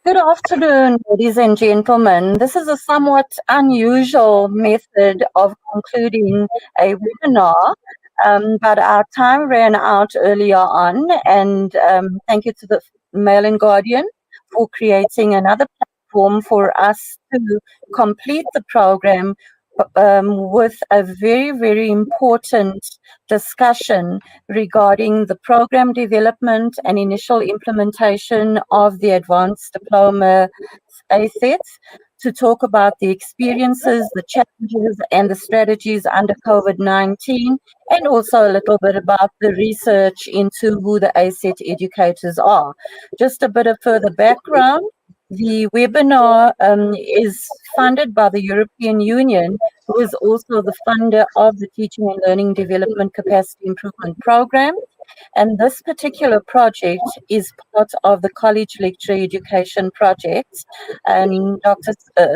Good afternoon, ladies and gentlemen. This is a somewhat unusual method of concluding a webinar, but our time ran out earlier on, and thank you to the Mail and Guardian for creating another platform for us to complete the program with a very, very important discussion regarding the program development and initial implementation of the Advanced Diploma ACET, to talk about the experiences, the challenges, and the strategies under COVID-19, and also a little bit about the research into who the ACET educators are. Just a bit of further background. The webinar is funded by the European Union, who is also the funder of the Teaching and Learning Development Capacity Improvement Program. And this particular project is part of the College Lecturer Education Project. And Dr.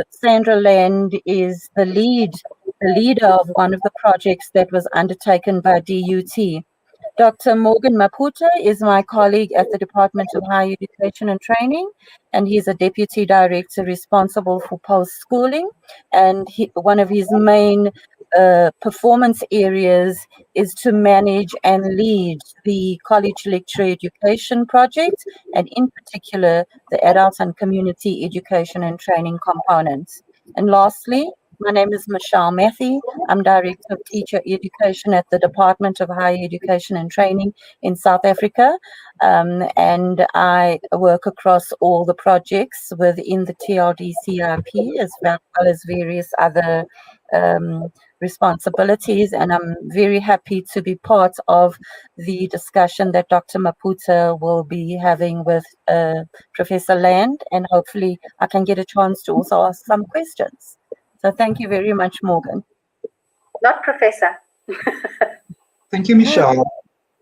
Sandra Land is the leader of one of the projects that was undertaken by DUT. Dr. Morgan Maputa is my colleague at the Department of Higher Education and Training, and he's a Deputy Director responsible for post-schooling. And one of his main performance areas is to manage and lead the College Lecturer Education Project, and in particular, the Adult and Community Education and Training components. And lastly, my name is Michelle Matthew. I'm Director of Teacher Education at the Department of Higher Education and Training in South Africa. And I work across all the projects within the TLDCIP, as well as various other responsibilities. And I'm very happy to be part of the discussion that Dr. Maputa will be having with Professor Land. And hopefully I can get a chance to also ask some questions. So thank you very much, Morgan. Not Professor. Thank you, Michelle.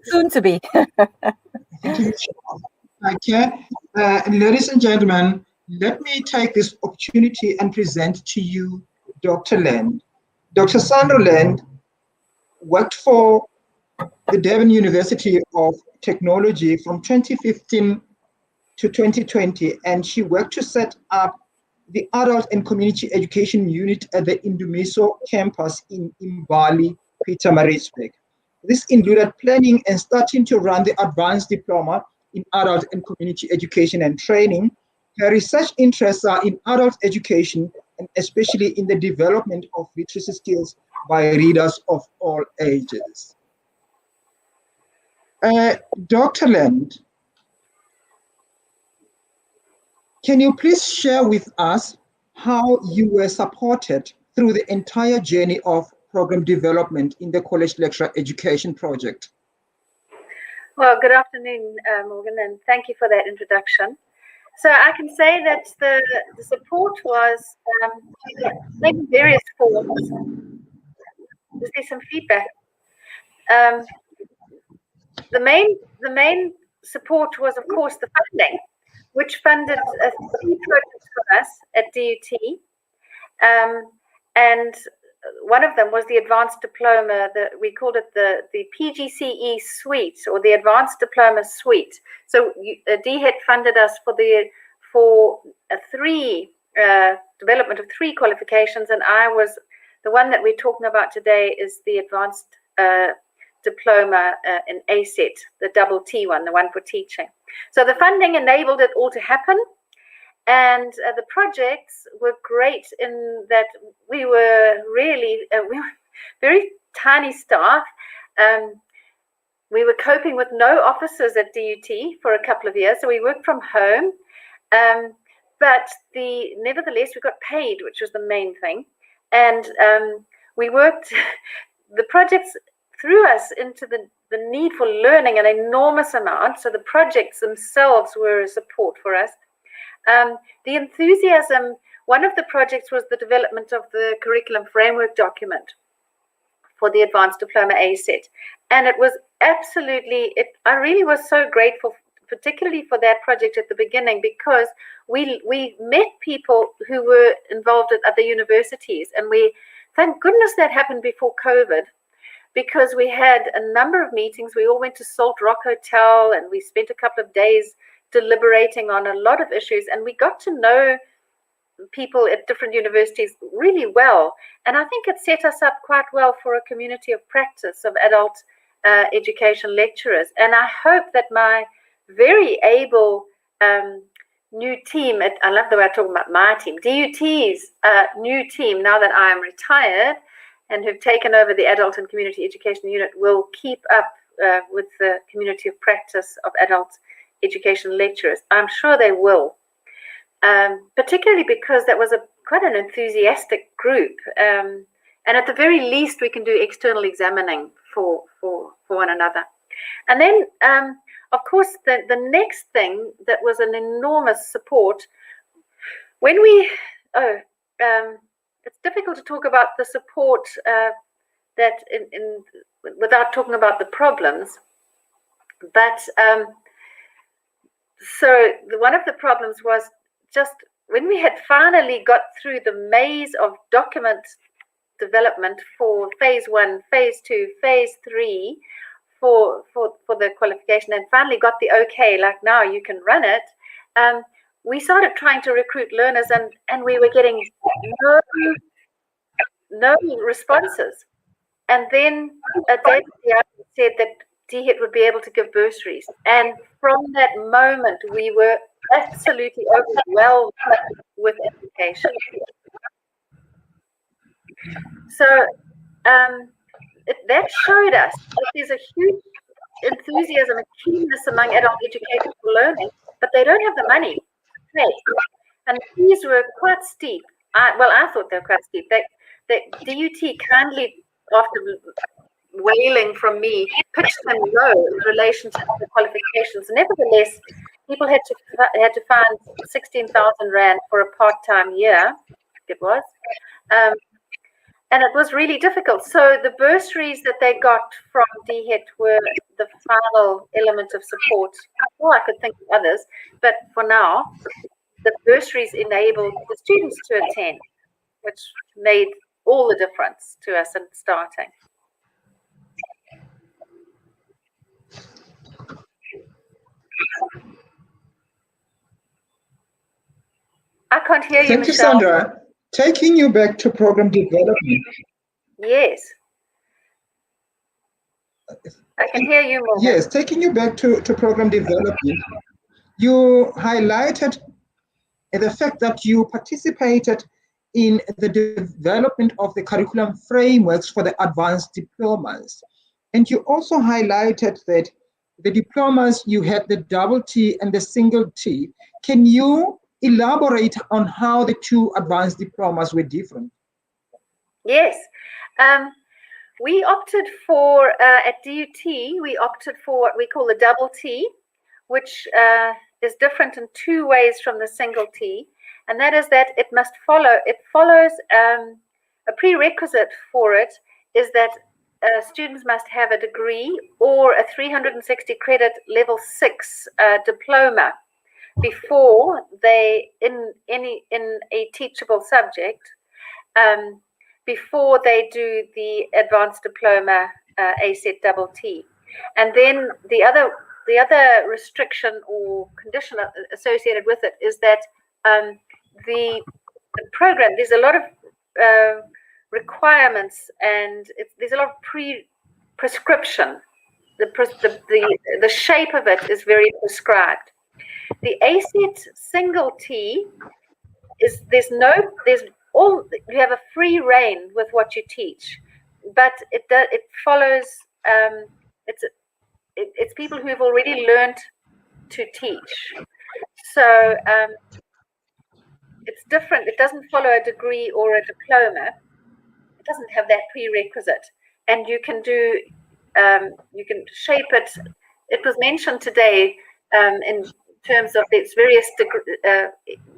Soon to be. Thank you, Michelle. Okay, ladies and gentlemen, let me take this opportunity and present to you Dr. Land. Dr. Sandra Land worked for the Durban University of Technology from 2015 to 2020, and she worked to set up the Adult and Community Education Unit at the Indumiso campus in Mbali, Pietermaritzburg. This included planning and starting to run the Advanced Diploma in Adult and Community Education and Training. Her research interests are in adult education, and especially in the development of literacy skills by readers of all ages. Dr. Land, can you please share with us how you were supported through the entire journey of program development in the College Lecturer Education Project? Well, good afternoon, Morgan, and thank you for that introduction. So I can say that the support was in various forms. Is there some feedback? The main support was, of course, the funding, which funded 3 projects for us at DUT. And one of them was the Advanced Diploma, we called it the PGCE Suite, or the Advanced Diploma Suite. So DHET funded us for development of 3 qualifications, and I was, the one that we're talking about today is the Advanced Diploma in ACET, the double T one, the one for teaching. So the funding enabled it all to happen, and the projects were great in that we were really very tiny staff. We were coping with no offices at DUT for a couple of years, so we worked from home. But nevertheless, we got paid, which was the main thing, and we worked. The projects threw us into the need for learning an enormous amount. So the projects themselves were a support for us. The enthusiasm, one of the projects was the development of the curriculum framework document for the Advanced Diploma ACET. And it was absolutely, I really was so grateful, particularly for that project at the beginning, because we met people who were involved at other universities. And thank goodness that happened before COVID, because we had a number of meetings. We all went to Salt Rock Hotel, and we spent a couple of days deliberating on a lot of issues, and we got to know people at different universities really well. And I think it set us up quite well for a community of practice of adult education lecturers. And I hope that my very able new team, I love the way I talk about my team, DUT's new team, now that I am retired and have taken over the adult and community education unit, will keep up with the community of practice of adult education lecturers. I'm sure they will, particularly because that was quite an enthusiastic group. And at the very least, we can do external examining for one another. And then, of course, the next thing that was an enormous support, when we, it's difficult to talk about the support that without talking about the problems. But so one of the problems was just when we had finally got through the maze of document development for phase 1, phase 2, phase 3 for the qualification, and finally got the okay, like now you can run it, we started trying to recruit learners, and we were getting no responses. And then David said that DHET would be able to give bursaries. And from that moment, we were absolutely overwhelmed with applications. So that showed us that there's a huge enthusiasm and keenness among adult educators for learning, but they don't have the money to pay. And these were quite steep. I thought they were quite steep. The DUT kindly, after wailing from me, pitched them low in relation to the qualifications. Nevertheless, people had to find 16,000 rand for a part-time year. It was, and it was really difficult. So the bursaries that they got from DHET were the final element of support. Well, I could think of others, but for now, the bursaries enabled the students to attend, which made all the difference to us in starting. I can't hear you, Thank you, Michelle. Sandra. Taking you back to program development. Yes. I can hear you, Morgan. Yes, taking you back to program development, you highlighted the fact that you participated in the development of the curriculum frameworks for the advanced diplomas. And you also highlighted that the diplomas, you had the double T and the single T. Can you elaborate on how the two advanced diplomas were different? Yes. We opted for, at DUT, we opted for what we call the double T, which is different in 2 ways from the single T. And that is that it follows a prerequisite for it is that students must have a degree or a 360 credit level 6 diploma before they, in a teachable subject, before they do the advanced diploma ACET double T. And then the other restriction or condition associated with it is that the program, there's a lot of requirements, and there's a lot of prescription. The shape of it is very prescribed. The ACET single T is you have a free reign with what you teach, but it follows. It's people who have already learned to teach, so it's different. It doesn't follow a degree or a diploma. It doesn't have that prerequisite, and you can do. You can shape it. It was mentioned today in terms of its various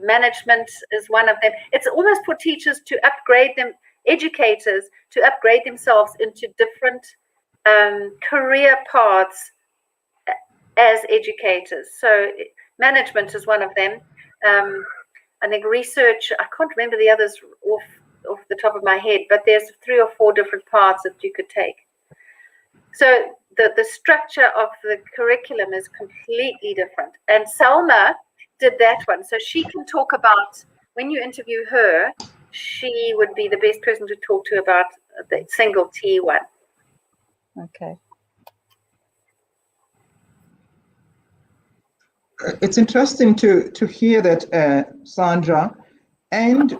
management is one of them. It's almost for teachers to upgrade them, educators to upgrade themselves into different career paths as educators. So management is one of them. I think research, I can't remember the others off the top of my head, but there's 3 or 4 different paths that you could take. So the structure of the curriculum is completely different. And Salma did that one. So she can talk about, when you interview her, she would be the best person to talk to about the single T one. Okay. It's interesting to hear that, Sandra. And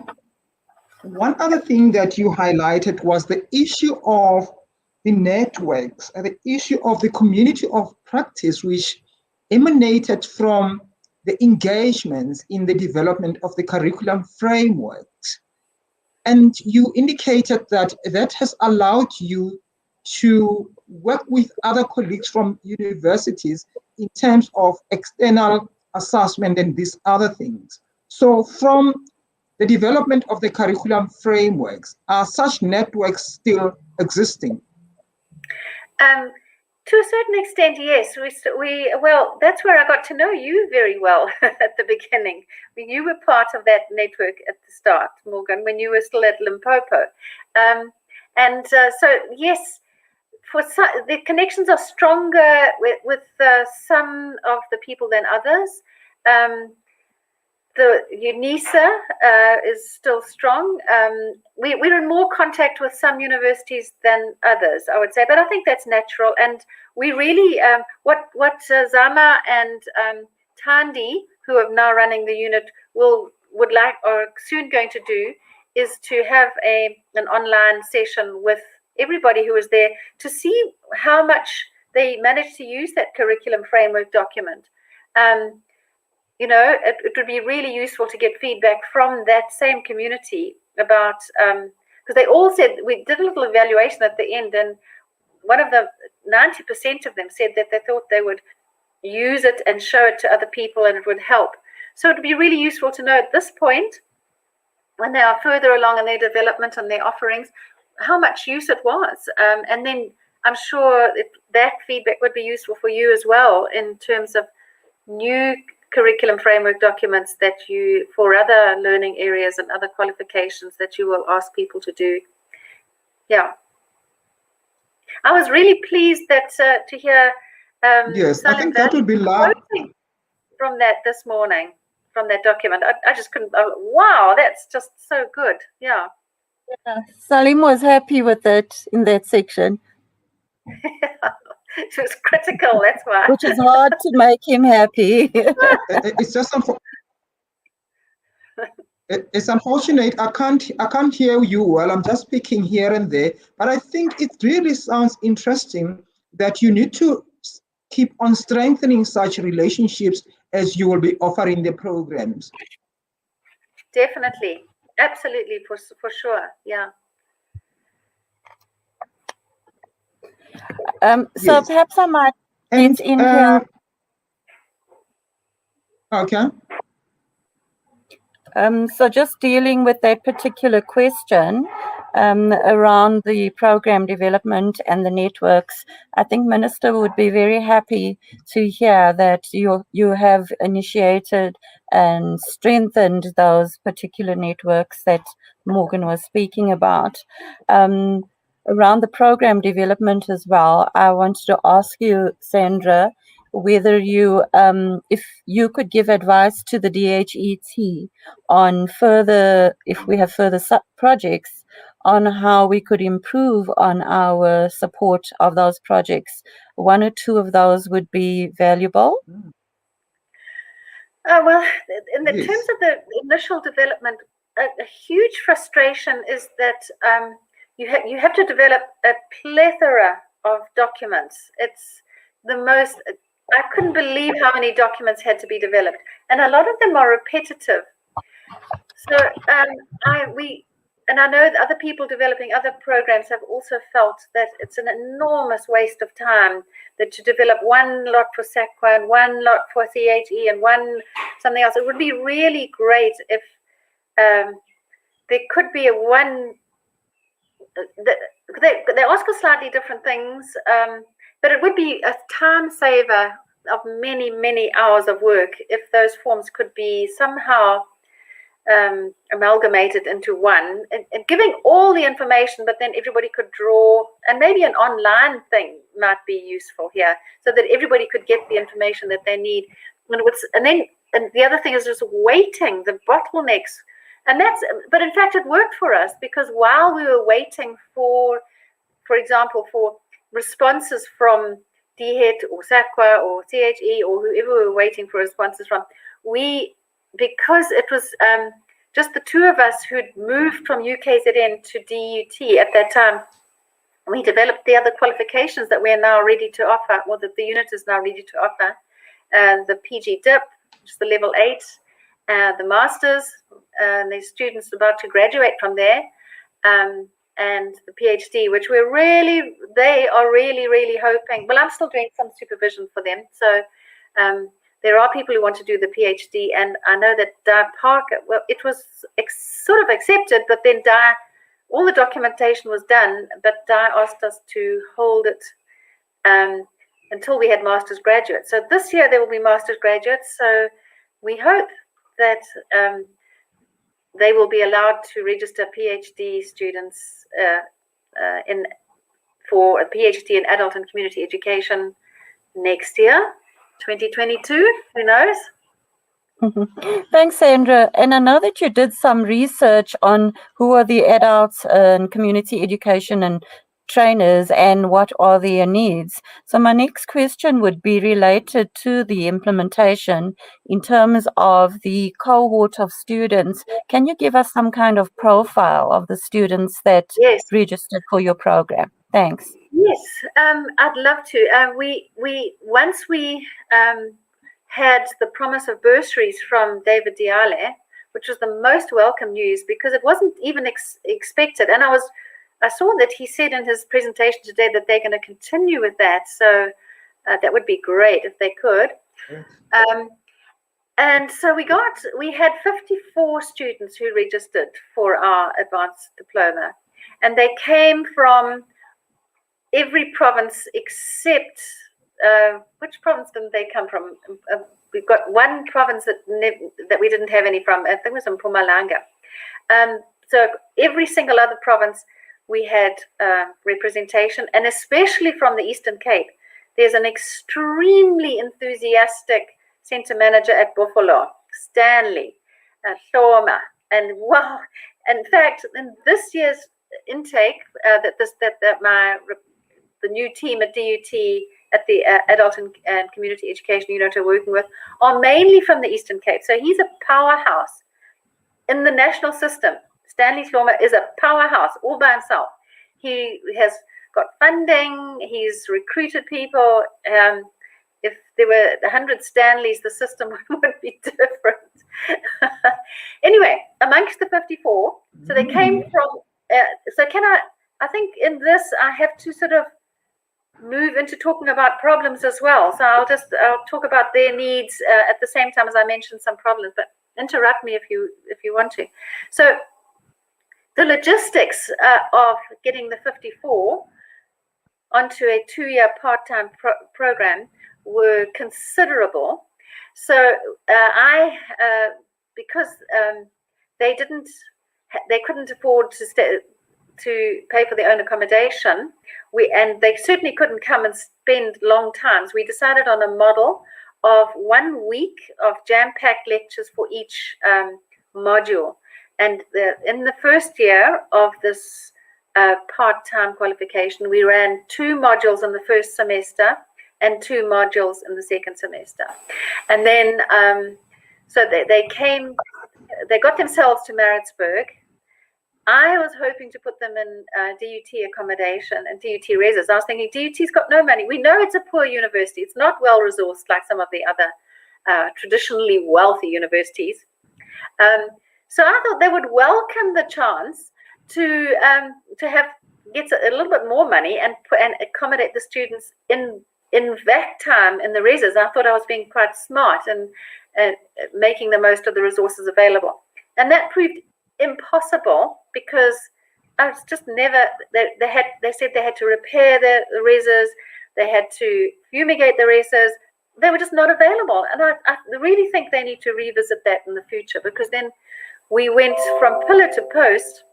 one other thing that you highlighted was the issue of the networks and the issue of the community of practice, which emanated from the engagements in the development of the curriculum frameworks. And you indicated that that has allowed you to work with other colleagues from universities in terms of external assessment and these other things. So from the development of the curriculum frameworks, are such networks still existing? To a certain extent, yes. Well, that's where I got to know you very well at the beginning. You were part of that network at the start, Morgan, when you were still at Limpopo. So, yes, for some, the connections are stronger with some of the people than others. The UNISA is still strong. We're in more contact with some universities than others, I would say, but I think that's natural. And we really, what Zama and Tandi, who are now running the unit, would like or soon going to do, is to have an online session with everybody who is there to see how much they managed to use that curriculum framework document. You know, it would be really useful to get feedback from that same community about, because they all said, we did a little evaluation at the end, and one of them, 90% of them said that they thought they would use it and show it to other people and it would help. So it would be really useful to know at this point, when they are further along in their development and their offerings, how much use it was. And then I'm sure that feedback would be useful for you as well in terms of new curriculum framework documents that you, for other learning areas and other qualifications that you will ask people to do. Yeah. I was really pleased that to hear yes, I think that would be from that this morning, from that document. I just couldn't, wow, that's just so good. Yeah. Salim was happy with it in that section. She was critical, that's why. Which is hard to make him happy. It's just it's unfortunate. I can't hear you well. I'm just speaking here and there. But I think it really sounds interesting that you need to keep on strengthening such relationships as you will be offering the programs. Definitely, absolutely, for sure. Yeah. So yes. Perhaps I might get in here. Okay. So just dealing with that particular question around the program development and the networks, I think Minister would be very happy to hear that you have initiated and strengthened those particular networks that Morgan was speaking about. Around the program development as well, I wanted to ask you, Sandra, whether you, if you could give advice to the DHET on further, if we have further projects, on how we could improve on our support of those projects. One or two of those would be valuable. Well, in the terms of the initial development, a huge frustration is that you have to develop a plethora of documents. It's the most, I couldn't believe how many documents had to be developed, and a lot of them are repetitive. So I know that other people developing other programs have also felt that it's an enormous waste of time that to develop one lot for SACWA and one lot for CHE and one something else. It would be really great if there could be they ask for slightly different things, but it would be a time saver of many, many hours of work if those forms could be somehow amalgamated into one and giving all the information, but then everybody could draw, and maybe an online thing might be useful here, so that everybody could get the information that they need. And the other thing is just waiting, the bottlenecks. But in fact, it worked for us, because while we were waiting for example, for responses from DHET or SAQA or THE or whoever we were waiting for responses from, because it was just the two of us who'd moved from UKZN to DUT at that time, we developed the other qualifications that we are now ready to offer, or that the unit is now ready to offer. The PG DIP, which is the level 8, the masters, and the students about to graduate from there, and the PhD, which they are really hoping. Well, I'm still doing some supervision for them, so there are people who want to do the PhD, and I know that Di Parker, well, it was sort of accepted, but then all the documentation was done, but Di asked us to hold it until we had master's graduates. So this year there will be master's graduates, so we hope that they will be allowed to register PhD students for a PhD in adult and community education next year, 2022, who knows? Thanks, Sandra. And I know that you did some research on who are the adults in community education and trainers and what are their needs. So my next question would be related to the implementation in terms of the cohort of students. Can you give us some kind of profile of the students that registered for your program? Thanks. Yes, I'd love to. Once we had the promise of bursaries from David Diale, which was the most welcome news, because it wasn't even expected. And I saw that he said in his presentation today that they're going to continue with that. So that would be great if they could. And so we had 54 students who registered for our advanced diploma, and they came from every province except, which province didn't they come from? We've got one province that we didn't have any from. I think it was in Mpumalanga. So every single other province we had representation, and especially from the Eastern Cape. There's an extremely enthusiastic centre manager at Buffalo, Stanley, Thoma, and wow! In fact, in this year's intake, the new team at DUT, at the adult and community education unit are working with, are mainly from the Eastern Cape. So he's a powerhouse in the national system. Stanley Sloma is a powerhouse all by himself. He has got funding, he's recruited people. If there were 100 Stanleys, the system would be different. Anyway, amongst the 54, so they came from, I think in this, I have to sort of move into talking about problems as well. So I'll talk about their needs at the same time as I mention some problems, but interrupt me if you want to. So the logistics of getting the 54 onto a 2-year part-time program were considerable. So because they couldn't afford to pay for their own accommodation, and they certainly couldn't come and spend long times, we decided on a model of 1 week of jam-packed lectures for each module. And in the first year of this part-time qualification, we ran 2 modules in the first semester and 2 modules in the second semester. And then, so they got themselves to Maritzburg. I was hoping to put them in DUT accommodation and DUT reses. I was thinking, DUT's got no money. We know it's a poor university. It's not well-resourced like some of the other traditionally wealthy universities. So I thought they would welcome the chance to get a little bit more money and accommodate the students in that time in the reses. I thought I was being quite smart and making the most of the resources available. And that proved impossible, because I was just never, they said they had to repair the reses, they had to fumigate the reses. They were just not available. And I really think they need to revisit that in the future, because then we went from pillar to post,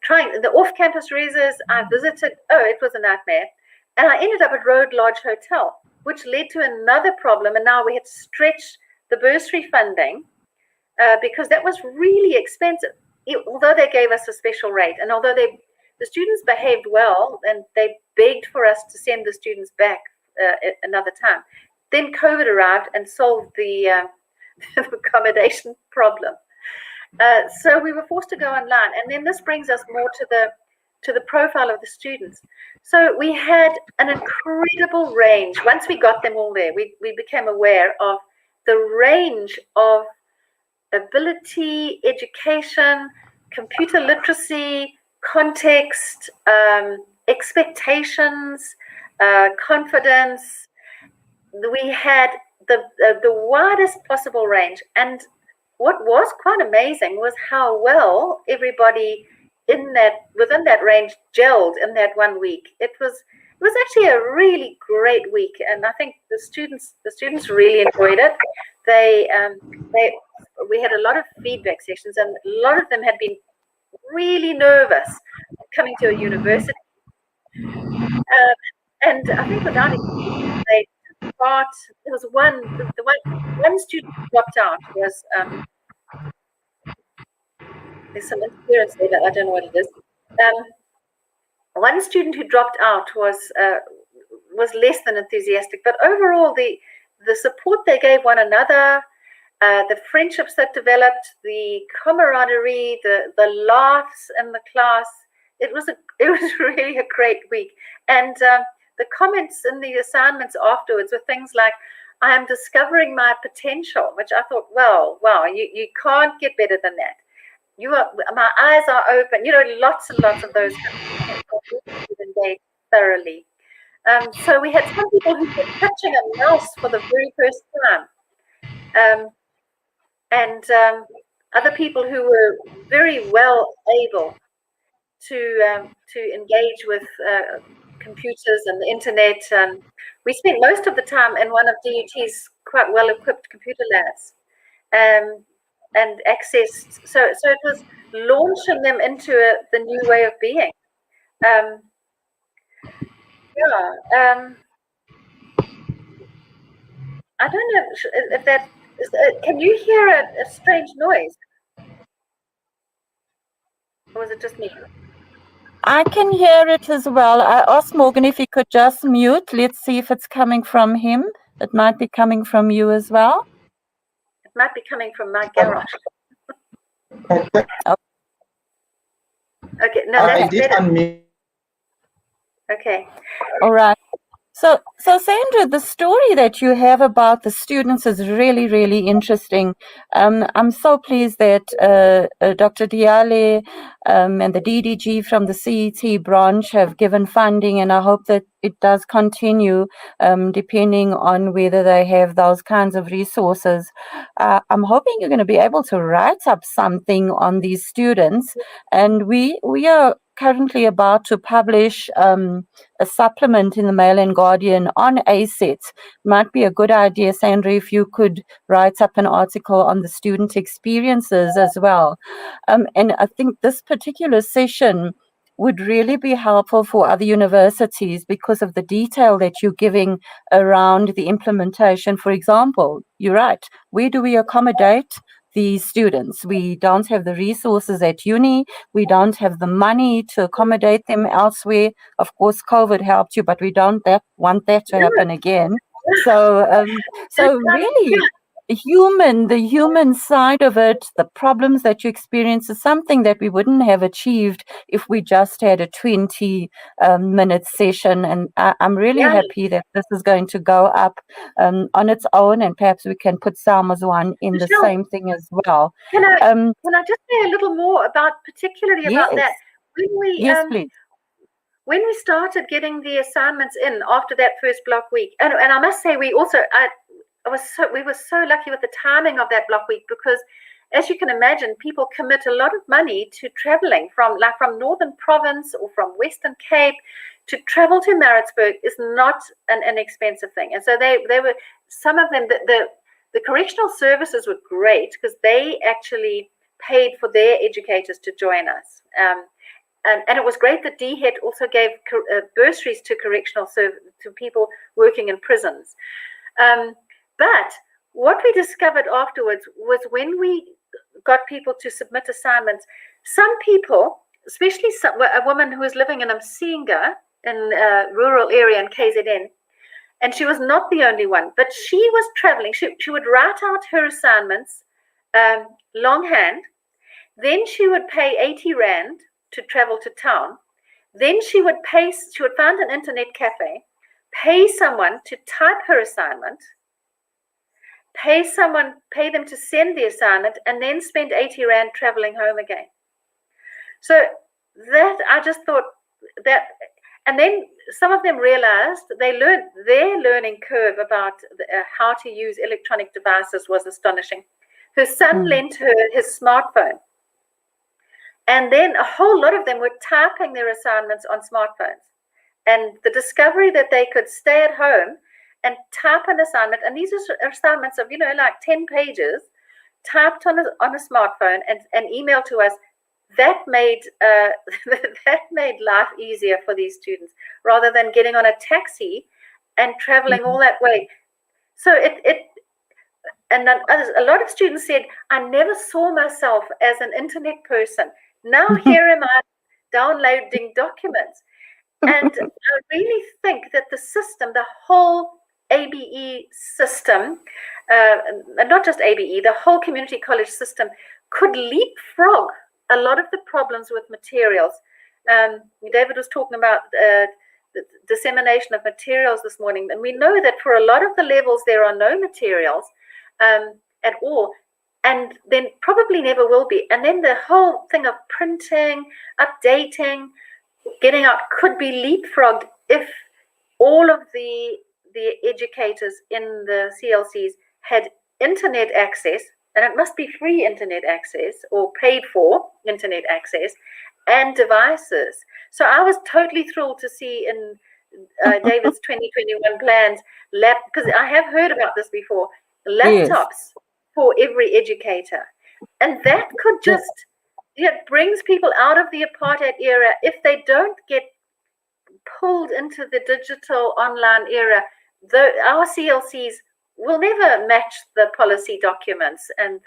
trying the off-campus reses. I visited, it was a nightmare. And I ended up at Road Lodge Hotel, which led to another problem. And now we had to stretch the bursary funding because that was really expensive. Although they gave us a special rate, and although the students behaved well and they begged for us to send the students back another time, then COVID arrived and solved the accommodation problem. So we were forced to go online, and then this brings us more to the profile of the students. So we had an incredible range. Once we got them all there, we became aware of the range of ability, education, computer literacy, context, expectations, confidence. We had the widest possible range, and what was quite amazing was how well everybody within that range gelled in that 1 week. It was actually a really great week, and I think the students really enjoyed it. We had a lot of feedback sessions, and a lot of them had been really nervous coming to a university. And I think without it, they thought there was one student who dropped out was there's some interference there that I don't know what it is. One student who dropped out was less than enthusiastic, but overall the support they gave one another, the friendships that developed, the camaraderie, the laughs in the class, it was really a great week. And the comments in the assignments afterwards were things like, "I am discovering my potential," which I thought, well, wow, you can't get better than that. My eyes are open. Lots and lots of those engaged thoroughly. So we had some people who were touching a mouse for the very first time, and other people who were very well able to engage with computers and the internet. We spent most of the time in one of DHET's quite well-equipped computer labs. And accessed, so it was launching them into the new way of being. I don't know if that is. Can you hear a strange noise, or was it just me? I can hear it as well. I asked Morgan if he could just mute. Let's see if it's coming from him. It might be coming from you as well. It might be coming from my garage. Okay. Okay, no, I did unmute. Okay. All right. So Sandra, the story that you have about the students is really, really interesting. I'm so pleased that Dr. Diale and the DDG from the CET branch have given funding, and I hope that it does continue depending on whether they have those kinds of resources. I'm hoping you're going to be able to write up something on these students, and we are currently about to publish a supplement in the Mail and Guardian on ACET. Might be a good idea, Sandra, if you could write up an article on the student experiences as well. And I think this particular session would really be helpful for other universities because of the detail that you're giving around the implementation. For example, you're right, where do we accommodate these students? We don't have the resources at uni. We don't have the money to accommodate them elsewhere. Of course, COVID helped you, but we don't want that to happen again. So really, the human side of it, the problems that you experience is something that we wouldn't have achieved if we just had a 20-minute session. And I'm really happy that this is going to go up on its own, and perhaps we can put Salma's one in the same thing as well. Can I just say a little more particularly about that? Yes, please. When we started getting the assignments in after that first block week, and I must say we were so lucky with the timing of that block week, because as you can imagine, people commit a lot of money to traveling from Northern Province or from Western Cape. To travel to Maritzburg is not an inexpensive thing. And so they were, some of them, the correctional services were great because they actually paid for their educators to join us. and it was great that DHET also gave bursaries to to people working in prisons. But what we discovered afterwards was when we got people to submit assignments, some people, especially a woman who was living in Msinga in a rural area in KZN, and she was not the only one, but she was traveling. She would write out her assignments longhand, then she would pay 80 Rand to travel to town. Then she would find an internet cafe, pay someone to type her assignment, pay them to send the assignment, and then spend 80 Rand traveling home again. So that, I just thought that, and then some of them realized their learning curve about how to use electronic devices was astonishing. Her son lent her his smartphone. And then a whole lot of them were typing their assignments on smartphones. And the discovery that they could stay at home and type an assignment, and these are assignments of, like 10 pages, typed on a smartphone and emailed to us, that made life easier for these students, rather than getting on a taxi and traveling all that way. So and then a lot of students said, I never saw myself as an internet person. Now here am I downloading documents. And I really think that the system, the whole ABE system, and not just ABE, the whole community college system could leapfrog a lot of the problems with materials. David was talking about the dissemination of materials this morning, and we know that for a lot of the levels there are no materials at all, and then probably never will be. And then the whole thing of printing, updating, getting out could be leapfrogged if all of the educators in the CLCs had internet access, and it must be free internet access or paid for internet access, and devices. So I was totally thrilled to see in David's 2021 plans, because I have heard about this before, laptops for every educator. And that could just, it brings people out of the apartheid era. If they don't get pulled into the digital online era, our CLCs will never match the policy documents and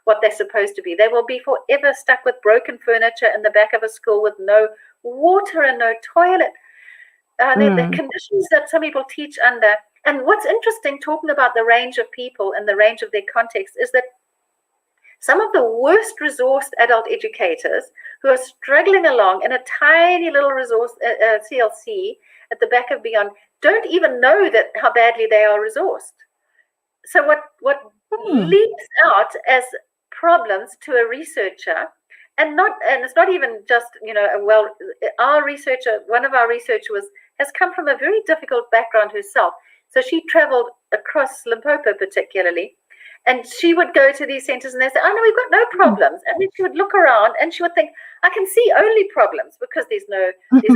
what they're supposed to be. They will be forever stuck with broken furniture in the back of a school with no water and no toilet. The conditions that some people teach under. And what's interesting, talking about the range of people and the range of their context, is that some of the worst resourced adult educators who are struggling along in a tiny little resource CLC at the back of Beyond don't even know that how badly they are resourced. So what leaps out as problems to a researcher, and it's not even just our researcher. One of our researchers has come from a very difficult background herself. So she traveled across Limpopo particularly, and she would go to these centers and they say, oh no, we've got no problems. And then she would look around and she would think, I can see only problems, because there's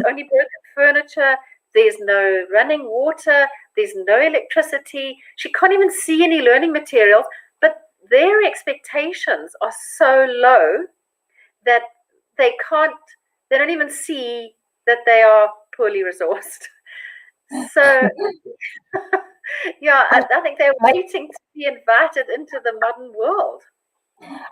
only broken furniture, there's no running water, there's no electricity. She can't even see any learning materials, but their expectations are so low that they don't even see that they are poorly resourced. So, I think they're waiting to be invited into the modern world.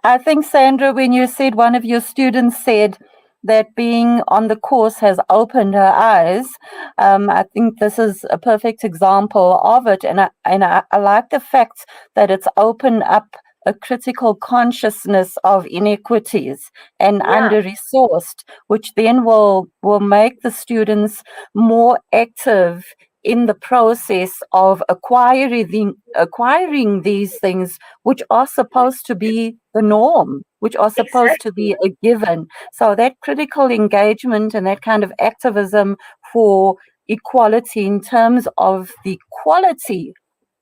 I think, Sandra, when you said, one of your students said that being on the course has opened her eyes, I think this is a perfect example of it. And I like the fact that it's opened up a critical consciousness of inequities and under-resourced, which then will make the students more active in the process of acquiring these things, which are supposed to be the norm, which are supposed to be a given. So that critical engagement and that kind of activism for equality in terms of the quality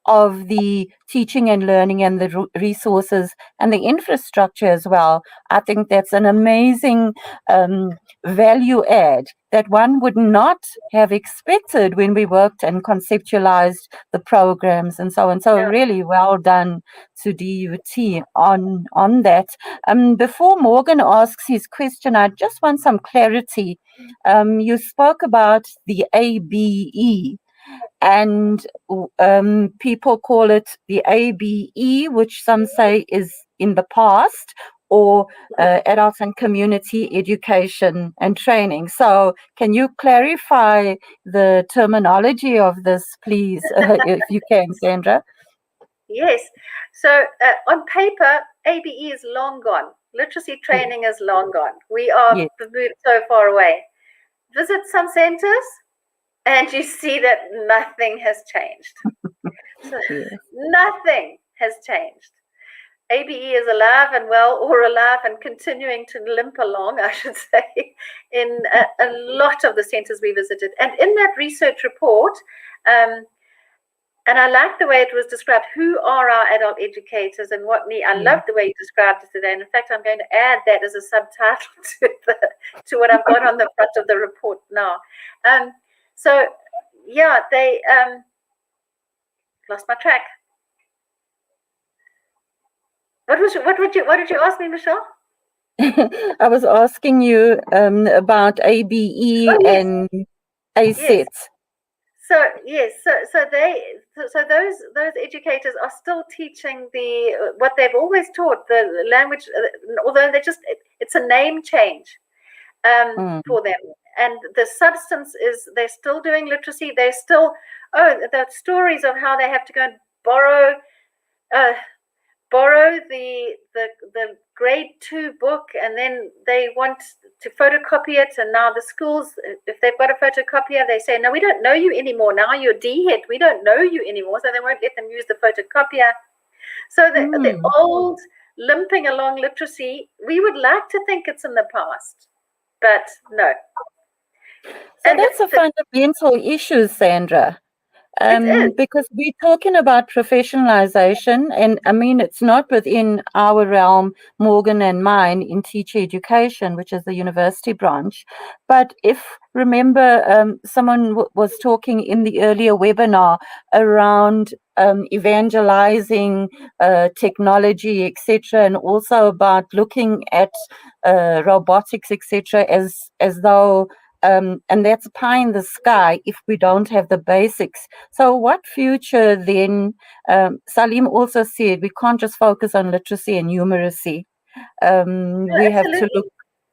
of the teaching and learning and the resources and the infrastructure as well. I think that's an amazing value add that one would not have expected when we worked and conceptualized the programs and so on. So really well done to DUT on that. Before Morgan asks his question, I just want some clarity. You spoke about the ABE, and people call it the ABE, which some say is in the past, or adult and community education and training. So can you clarify the terminology of this, please, if you can, Sandra? Yes. So on paper, ABE is long gone. Literacy training is long gone. We are moved so far away. Visit some centers and you see that nothing has changed. So nothing has changed. ABE is alive and well, or alive and continuing to limp along, I should say, in a lot of the centers we visited. And in that research report, and I like the way it was described, who are our adult educators and what need. I love the way you described it today. And in fact, I'm going to add that as a subtitle to what I've got on the front of the report now. So, yeah, they lost my track. What did you ask me, Michelle? I was asking you about ABE and ACET. Yes. So yes, so those educators are still teaching what they've always taught, the language, although it's a name change for them, and the substance is they're still doing literacy. They're still the stories of how they have to go and borrow the grade 2 book, and then they want to photocopy it, and now the schools, if they've got a photocopier, they say, no, we don't know you anymore, now you're DHET, we don't know you anymore, so they won't let them use the photocopier. So the old limping along literacy, we would like to think it's in the past, but no. So and that's a fundamental issue, Sandra. Because we're talking about professionalization, and I mean, it's not within our realm, Morgan and mine, in teacher education, which is the university branch. But if, remember, someone was talking in the earlier webinar around evangelizing technology, etc., and also about looking at robotics, etc., as though and that's pie in the sky if we don't have the basics. So what future then? Salim also said we can't just focus on literacy and numeracy. We have to look.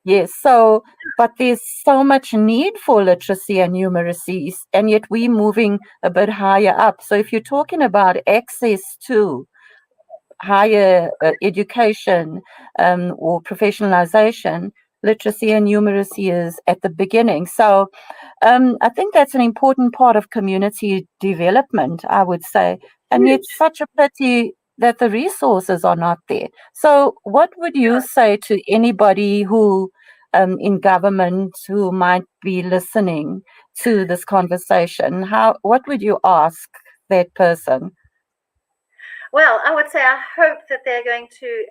Yes. So, but there's so much need for literacy and numeracy, and yet we're moving a bit higher up. So if you're talking about access to higher education or professionalization, literacy and numeracy is at the beginning. So I think that's an important part of community development, I would say. And it's such a pity that the resources are not there. So what would you say to anybody who in government who might be listening to this conversation? What would you ask that person? Well, I would say I hope that they're going to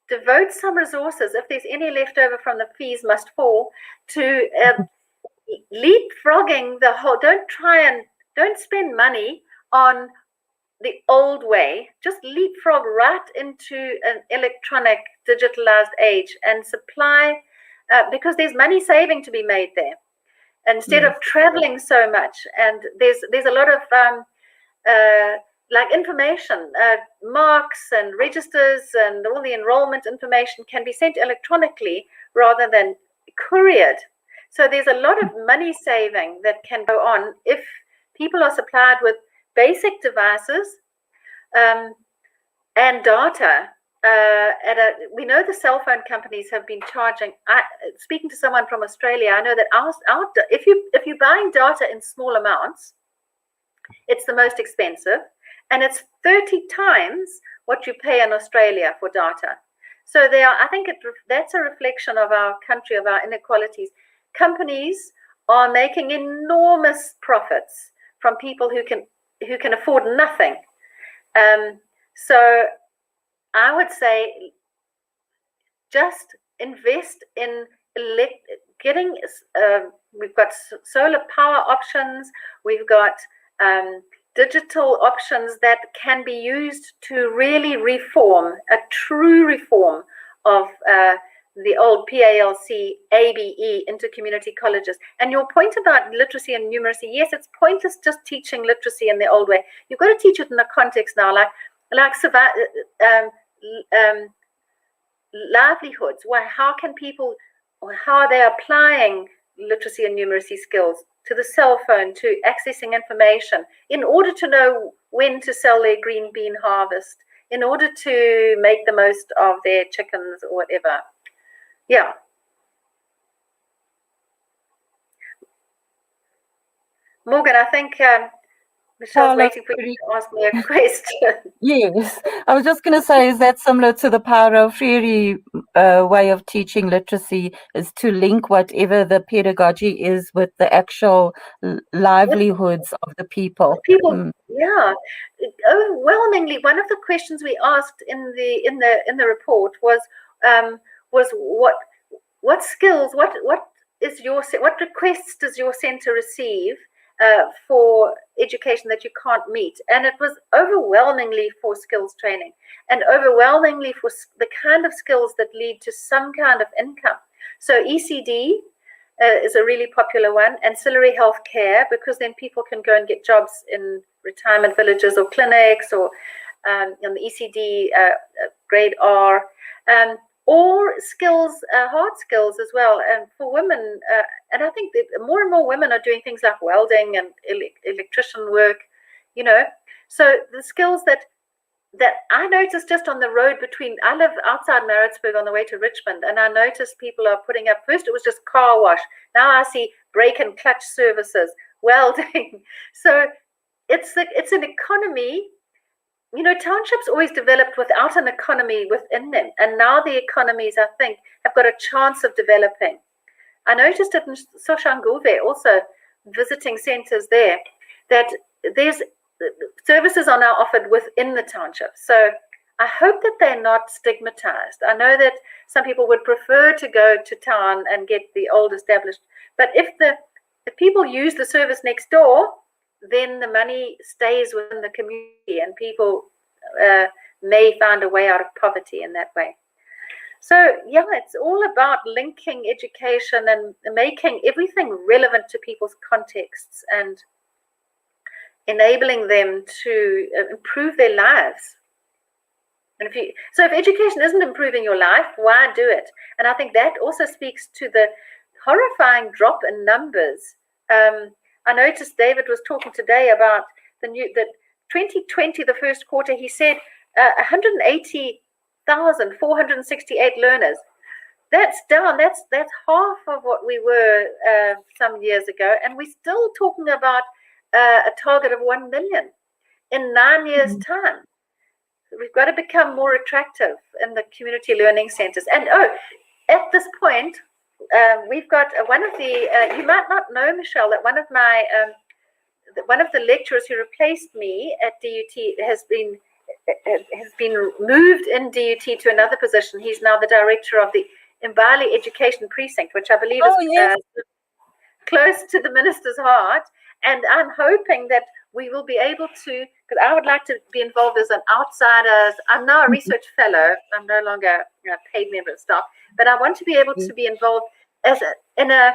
devote some resources, if there's any left over from the fees must fall, to leapfrogging the whole. Don't spend money on the old way. Just leapfrog right into an electronic, digitalized age and supply, because there's money saving to be made there. Instead of traveling so much, and there's a lot of like information, marks and registers and all the enrollment information can be sent electronically rather than couriered. So there's a lot of money saving that can go on if people are supplied with basic devices and data. We know the cell phone companies have been charging. Speaking to someone from Australia, I know that if you're buying data in small amounts, it's the most expensive. And it's 30 times what you pay in Australia for data. So I think that's a reflection of our country, of our inequalities. Companies are making enormous profits from people who can who can afford nothing. So I would say just invest in getting, we've got solar power options, we've got digital options that can be used to really reform, a true reform of the old PALC, ABE, into community colleges. And your point about literacy and numeracy, yes, it's pointless just teaching literacy in the old way. You've got to teach it in the context now, like livelihoods. How can people, how are they applying literacy and numeracy skills to the cell phone, to accessing information, in order to know when to sell their green bean harvest, in order to make the most of their chickens or whatever. Yeah. Morgan, I think Michelle's waiting for you to ask me a question. Yes, I was just going to say, is that similar to the Paulo Freire way of teaching literacy, is to link whatever the pedagogy is with the actual livelihoods of the people? Yeah. Overwhelmingly, one of the questions we asked in the report was what skills, what requests does your center receive for education that you can't meet? And it was overwhelmingly for skills training, and overwhelmingly for the kind of skills that lead to some kind of income. So ECD is a really popular one, ancillary health care, because then people can go and get jobs in retirement villages or clinics, or in the ECD grade R, or skills, hard skills as well. And for women, and I think that more and more women are doing things like welding and electrician work, you know. So the skills that I noticed just on the road I live outside Maritzburg on the way to Richmond, and I noticed people are putting up, first it was just car wash, now I see brake and clutch services, welding. So it's an economy. You know, townships always developed without an economy within them, and now the economies, I think, have got a chance of developing. I noticed it in Soshanguve, also visiting centers there, that there's services are now offered within the township. So I hope that they're not stigmatized. I know that some people would prefer to go to town and get the old established, but if people use the service next door, then the money stays within the community, and people may find a way out of poverty in that way. So yeah, it's all about linking education and making everything relevant to people's contexts and enabling them to improve their lives. And if education isn't improving your life, why do it? And I think that also speaks to the horrifying drop in numbers. I noticed David was talking today about the 2020, the first quarter. He said 180,468 learners. That's down. That's half of what we were some years ago, and we're still talking about a target of 1 million in 9 years' time. We've got to become more attractive in the community learning centers. And at this point, we've got one of the, you might not know, Michelle, that one of the lecturers who replaced me at DUT has been moved in DUT to another position. He's now the director of the Mbali Education Precinct, which I believe is close to the minister's heart. And I'm hoping that we will be able to, because I would like to be involved as an outsider. I'm now a research fellow. I'm no longer a paid member of staff, but I want to be able to be involved in a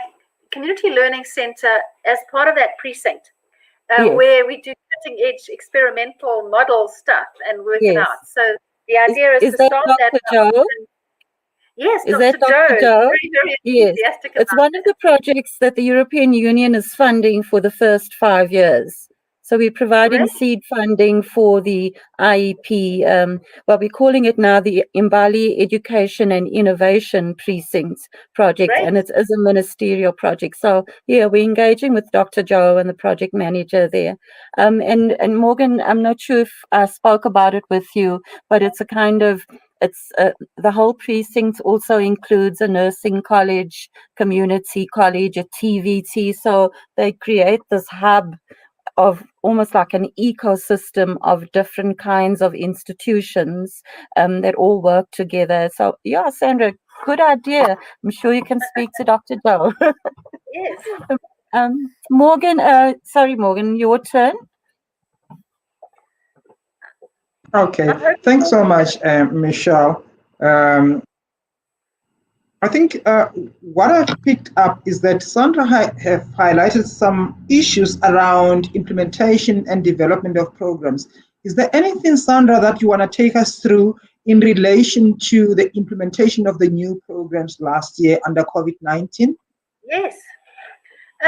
community learning center as part of that precinct, where we do cutting edge experimental model stuff and work it out. So the idea is to start that. Joe? Yes, is Dr. that Dr. Joe? Very yes, it's one of the projects that the European Union is funding for the first 5 years. So we're providing seed funding for the IEP, we're calling it now the Mbali Education and Innovation Precincts project, and it is a ministerial project. So yeah, we're engaging with Dr. Joe and the project manager there. And Morgan, I'm not sure if I spoke about it with you, but it's a kind of, the whole precinct also includes a nursing college, community college, a TVT. So they create this hub of almost like an ecosystem of different kinds of institutions that all work together. So yeah, Sandra, good idea. I'm sure you can speak to Dr. Joe. Yes. Morgan, Morgan, your turn. Okay, thanks so much, Michelle. I think what I've picked up is that Sandra have highlighted some issues around implementation and development of programs. Is there anything, Sandra, that you want to take us through in relation to the implementation of the new programs last year under COVID-19? Yes.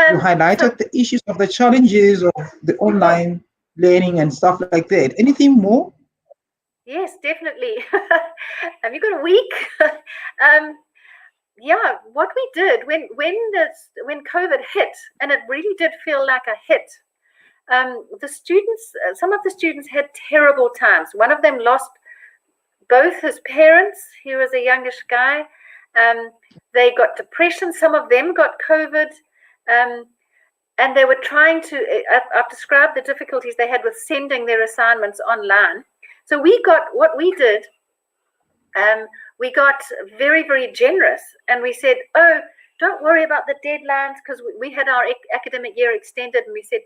You highlighted the issues of the challenges of the online learning and stuff like that. Anything more? Yes, definitely. Have you got a week? Yeah, what we did when COVID hit, and it really did feel like a hit. The students, some of the students had terrible times. One of them lost both his parents. He was a youngish guy. They got depression. Some of them got COVID. And they were trying to, I've described the difficulties they had with sending their assignments online. So what we did, we got very, very generous, and we said, oh, don't worry about the deadlines, because we had our academic year extended, and we said,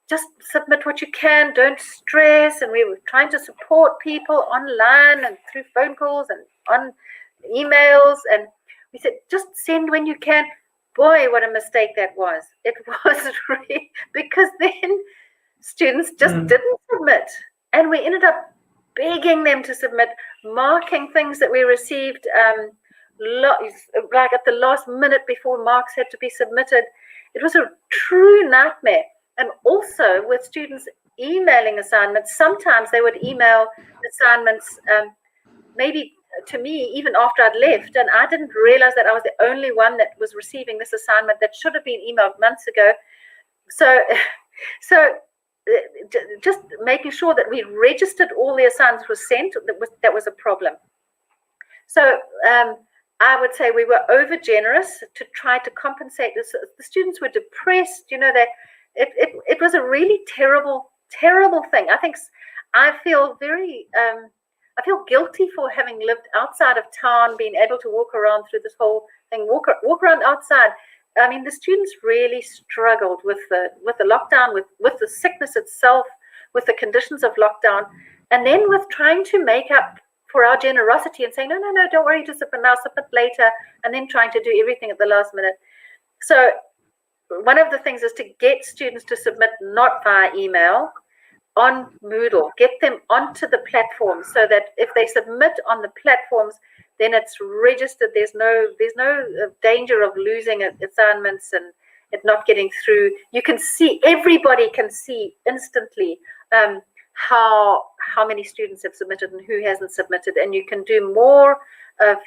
just submit what you can, don't stress. And we were trying to support people online and through phone calls and on emails. And we said, just send when you can. Boy, what a mistake that was. It was really, because then students just didn't submit. And we ended up begging them to submit, marking things that we received like at the last minute before marks had to be submitted. It was a true nightmare. And also with students emailing assignments, sometimes they would email assignments maybe to me even after I'd left, and I didn't realize that I was the only one that was receiving this assignment that should have been emailed months ago. So just making sure that we registered all the assignments were sent, that was a problem. So I would say we were over generous to try to compensate. The students were depressed, it was a really terrible thing. I feel very I feel guilty for having lived outside of town, being able to walk around through this whole thing, walk around outside. I mean, the students really struggled with the lockdown, with the sickness itself, with the conditions of lockdown, and then with trying to make up for our generosity and saying, no, don't worry, just submit now, submit later, and then trying to do everything at the last minute. So one of the things is to get students to submit not via email, on Moodle, get them onto the platform, so that if they submit on the platforms, then it's registered. There's no danger of losing assignments and it not getting through. You can see, everybody can see instantly how many students have submitted and who hasn't submitted, and you can do more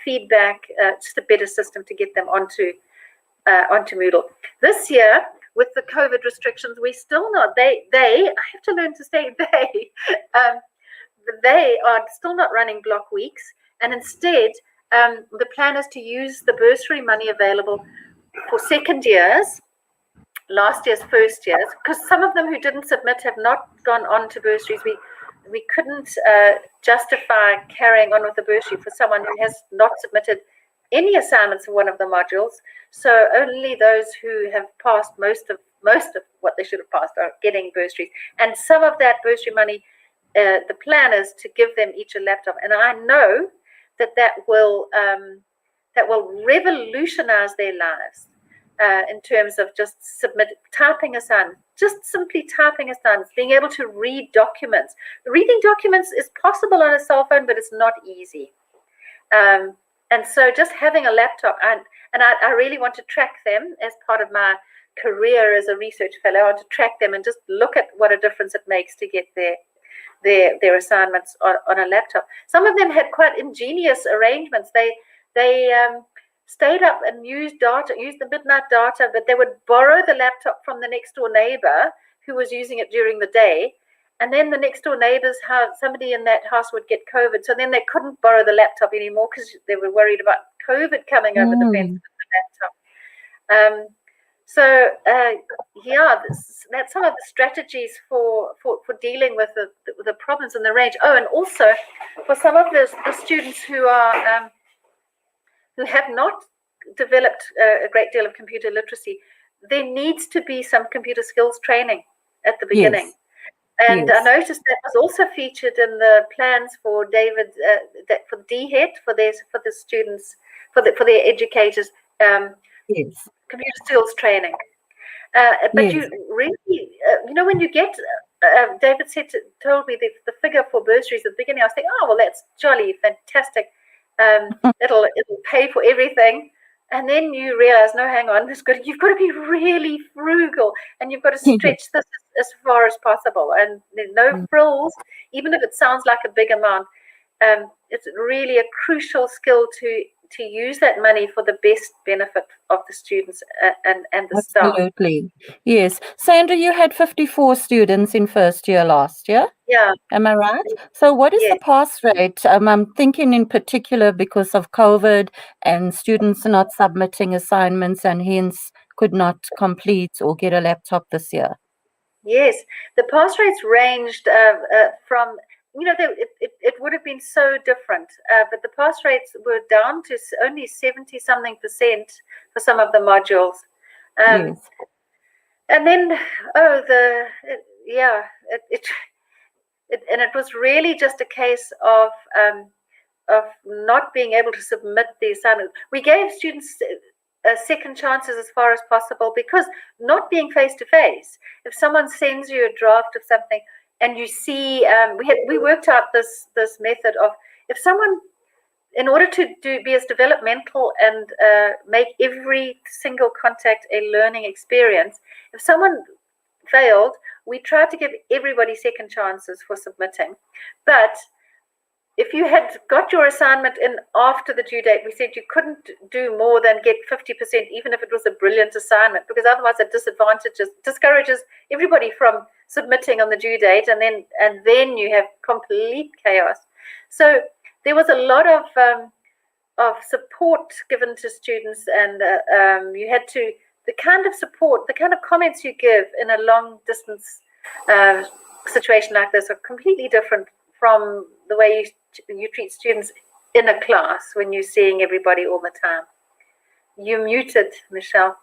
feedback, just a better system to get them onto Moodle. This year, with the COVID restrictions, we still not, I have to learn to say they are still not running block weeks, and instead the plan is to use the bursary money available for second years, last year's first years, because some of them who didn't submit have not gone on to bursaries. We couldn't justify carrying on with the bursary for someone who has not submitted any assignments in one of the modules. So only those who have passed most of what they should have passed are getting bursaries. And some of that bursary money, the plan is to give them each a laptop. And I know that will revolutionize their lives in terms of just typing assignments, just simply typing assignments, being able to read documents. Reading documents is possible on a cell phone, but it's not easy. And so just having a laptop, and I really want to track them as part of my career as a research fellow. I want to track them and just look at what a difference it makes to get their assignments on a laptop. Some of them had quite ingenious arrangements. They stayed up and used the midnight data, but they would borrow the laptop from the next door neighbor who was using it during the day. And then the next door neighbor's house, somebody in that house would get COVID. So then they couldn't borrow the laptop anymore because they were worried about COVID coming over the fence with the laptop. So that's some of the strategies for dealing with the problems in the range. Oh, and also for some of the students who are who have not developed a great deal of computer literacy, there needs to be some computer skills training at the beginning. Yes. And Yes. I noticed that was also featured in the plans for David, for DHET, for the students, for their educators, Yes. computer skills training. But Yes. you really, when you get, David told me the figure for bursaries at the beginning, I was thinking, oh, well, that's jolly, fantastic. It'll pay for everything. And then you realize, no, hang on, you've got to be really frugal, and you've got to stretch this as far as possible. And there's no frills, even if it sounds like a big amount. It's really a crucial skill to use that money for the best benefit of the students and the staff. Absolutely. Yes. Sandra, you had 54 students in first year last year. Yeah. Am I right? So what is the pass rate? I'm thinking in particular because of COVID and students not submitting assignments and hence could not complete or get a laptop this year. Yes, the pass rates ranged from, it would have been so different, but the pass rates were down to only 70-something% for some of the modules. Yes. And then, it was really just a case of not being able to submit the assignment. We gave students second chances as far as possible, because not being face to face, if someone sends you a draft of something and you see, we worked out this method of, if someone, in order to be as developmental and make every single contact a learning experience, if someone failed, we tried to give everybody second chances for submitting. But if you had got your assignment in after the due date, we said you couldn't do more than get 50%, even if it was a brilliant assignment, because otherwise it discourages everybody from submitting on the due date, and then you have complete chaos. So there was a lot of support given to students, and you had to, the kind of support, the kind of comments you give in a long distance situation like this are completely different from the way you treat students in a class when you're seeing everybody all the time. You're muted, Michelle.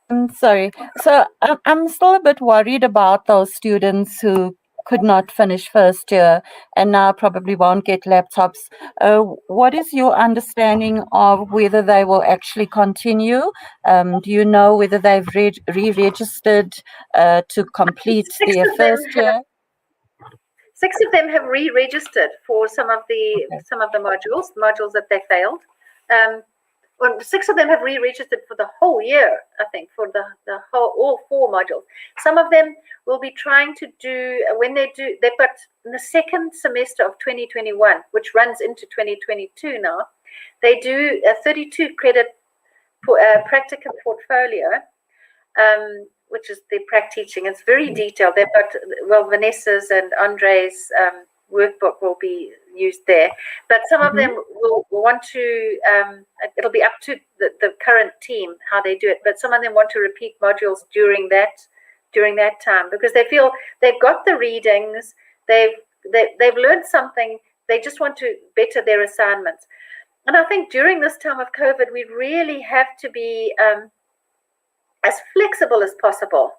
I'm sorry. So I'm still a bit worried about those students who could not finish first year and now probably won't get laptops. What is your understanding of whether they will actually continue? Do you know whether they've re-registered to complete their first year? 6 of them have re-registered for some of the modules that they failed. 6 of them have re-registered for the whole year, I think, for the whole, all 4 modules. Some of them will be trying to do, they've got in the second semester of 2021, which runs into 2022 now, they do a 32 credit practicum portfolio, which is their prac teaching. It's very detailed. They've got, Vanessa's and Andre's workbook will be used there, but some of them will want to, it'll be up to the current team how they do it, but some of them want to repeat modules during that time, because they feel they've got the readings, they've learned something, they just want to better their assignments. And I think during this time of COVID, we really have to be as flexible as possible.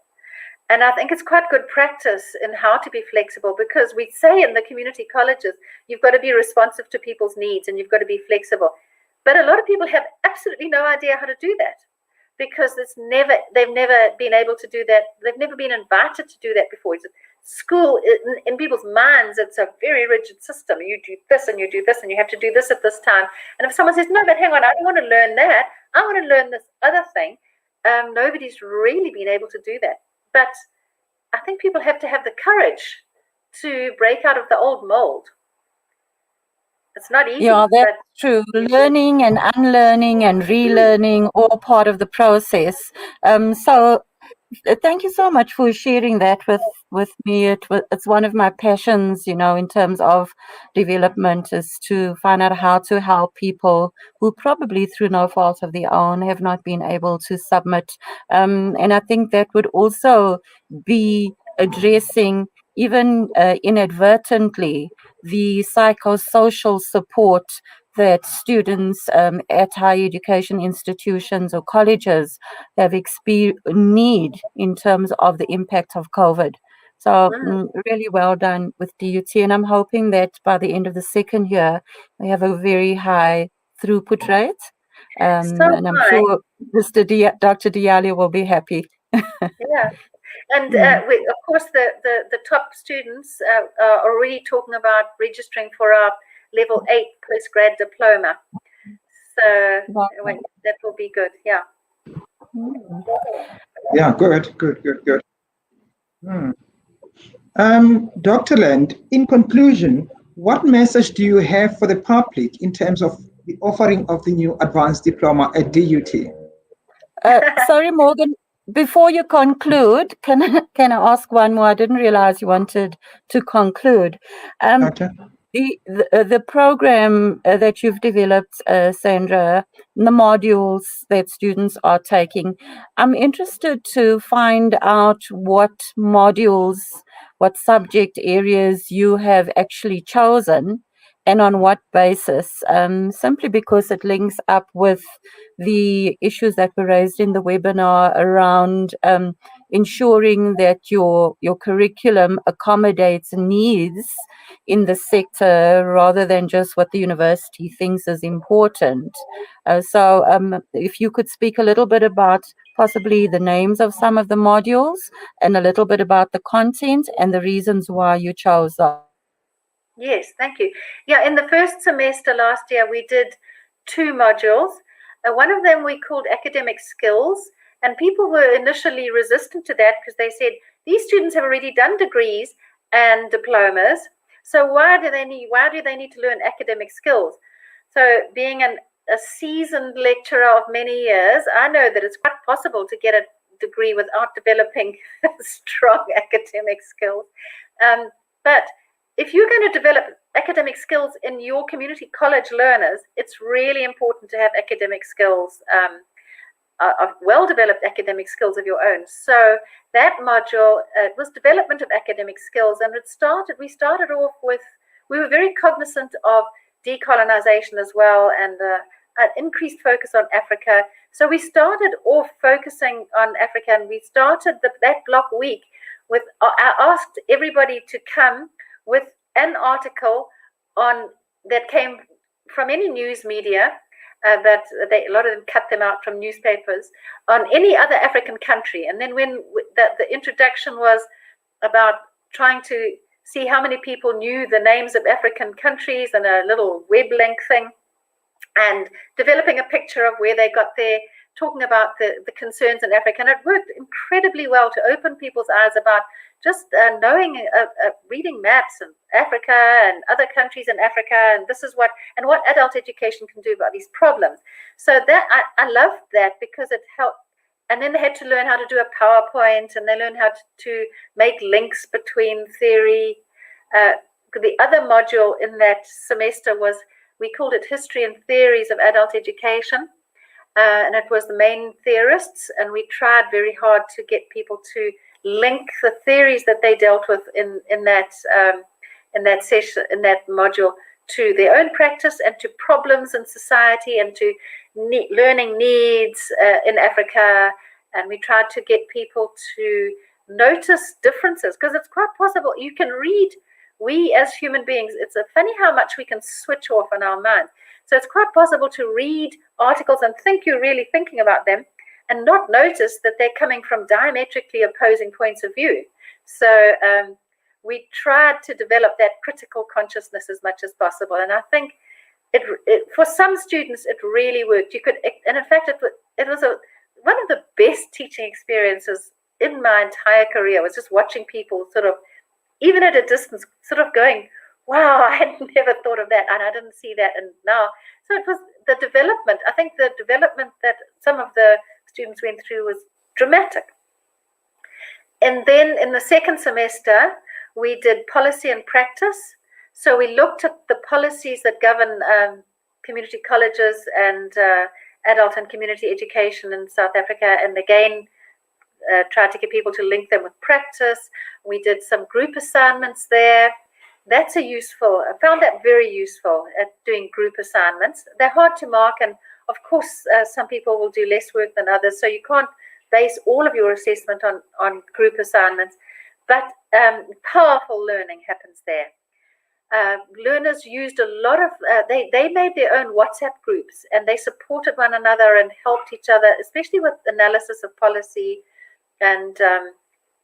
And I think it's quite good practice in how to be flexible, because we say in the community colleges, you've got to be responsive to people's needs and you've got to be flexible. But a lot of people have absolutely no idea how to do that, because they've never been able to do that. They've never been invited to do that before. School, in people's minds, it's a very rigid system. You do this and you do this and you have to do this at this time. And if someone says, no, but hang on, I don't want to learn that, I want to learn this other thing, nobody's really been able to do that. But I think people have to have the courage to break out of the old mold. It's not easy. Yeah, that's true. Learning and unlearning and relearning, all part of the process. So Thank you so much for sharing that with me. It's one of my passions, in terms of development, is to find out how to help people who probably through no fault of their own have not been able to submit. And I think that would also be addressing, even inadvertently, the psychosocial support that students at higher education institutions or colleges need in terms of the impact of COVID. So really well done with DUT, and I'm hoping that by the end of the second year, we have a very high throughput rate, So and I'm sure Dr. Dialia will be happy. yeah. And of course, the top students are already talking about registering for our level 8 postgrad diploma. So that will be good. Yeah. Yeah, good. Dr. Land, in conclusion, what message do you have for the public in terms of the offering of the new advanced diploma at DUT? Sorry, Morgan, before you conclude, can I ask one more? I didn't realize you wanted to conclude. Okay. The program that you've developed, Sandra, the modules that students are taking, I'm interested to find out what modules, what subject areas you have actually chosen and on what basis, simply because it links up with the issues that were raised in the webinar around ensuring that your curriculum accommodates needs in the sector rather than just what the university thinks is important. So if you could speak a little bit about possibly the names of some of the modules and a little bit about the content and the reasons why you chose that. Yes, thank you. Yeah, in the first semester last year, we did 2 modules. One of them we called academic skills, and people were initially resistant to that because they said, these students have already done degrees and diplomas, so why do they need to learn academic skills? So being a seasoned lecturer of many years, I know that it's quite possible to get a degree without developing strong academic skills. But if you're going to develop academic skills in your community college learners, it's really important to have academic skills, well-developed academic skills of your own. So that module was development of academic skills, and we started off with, we were very cognizant of decolonization as well, and an increased focus on Africa. So we started off focusing on Africa, and we started that block week with, I asked everybody to come with an article that came from any news media, but a lot of them cut them out from newspapers, on any other African country. And then when the introduction was about trying to see how many people knew the names of African countries and a little web link thing, and developing a picture of where they got there, talking about the concerns in Africa. And it worked incredibly well to open people's eyes about just knowing, reading maps in Africa and other countries in Africa, and this is what adult education can do about these problems. So that I loved that, because it helped. And then they had to learn how to do a PowerPoint, and they learned how to make links between theory. The other module in that semester was, we called it History and Theories of Adult Education. And it was the main theorists, and we tried very hard to get people to link the theories that they dealt with in that session, in that module, to their own practice and to problems in society and to learning needs in Africa. And we tried to get people to notice differences, because it's quite possible you can read. We as human beings, it's funny how much we can switch off in our minds. So it's quite possible to read articles and think you're really thinking about them, and not notice that they're coming from diametrically opposing points of view. So we tried to develop that critical consciousness as much as possible. And I think for some students, it really worked. And in fact, it was one of the best teaching experiences in my entire career, was just watching people sort of, even at a distance, sort of going, wow, I had never thought of that, and I didn't see that, and now. So it was the development. I think the development that some of the students went through was dramatic. And then in the second semester, we did policy and practice. So we looked at the policies that govern community colleges and adult and community education in South Africa, and again, tried to get people to link them with practice. We did some group assignments there. I found that very useful at doing group assignments. They're hard to mark, and of course, some people will do less work than others, so you can't base all of your assessment on group assignments, but powerful learning happens there. Learners used a lot of, they made their own WhatsApp groups, and they supported one another and helped each other, especially with analysis of policy and